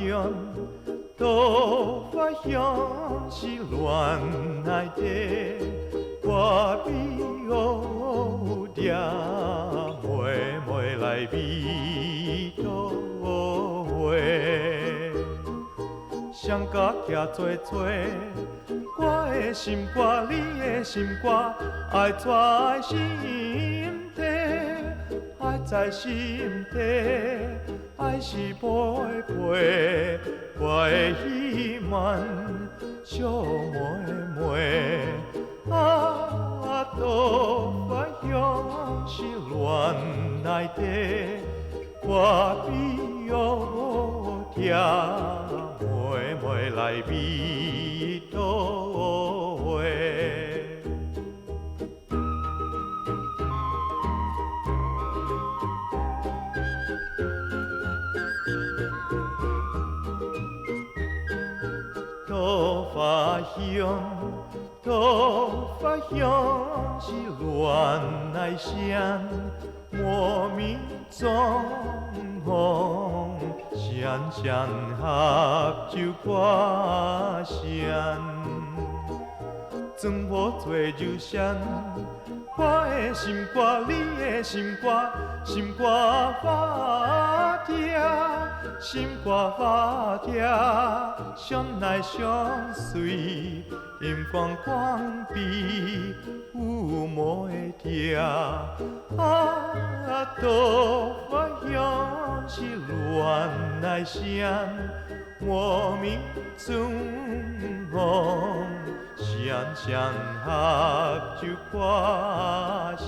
乡，桃花乡是恋爱地，我美乌蝶，妹妹来美倒回。双脚徛做做，我的心肝，你的心肝，爱在心底，爱在心底，爱是陪陪，我的希望，小妹妹，桃花乡是恋爱地，我比乌蝶。妹妹来美倒回，桃花乡，桃花乡是恋爱乡，莫名状况。双双合奏歌声，装无做柔声。我的心肝，你的心肝，心肝发嗲，心肝发嗲，相爱相随，阴光光比有无的听。桃花乡是恋爱声，莫名春风，双双合奏歌声。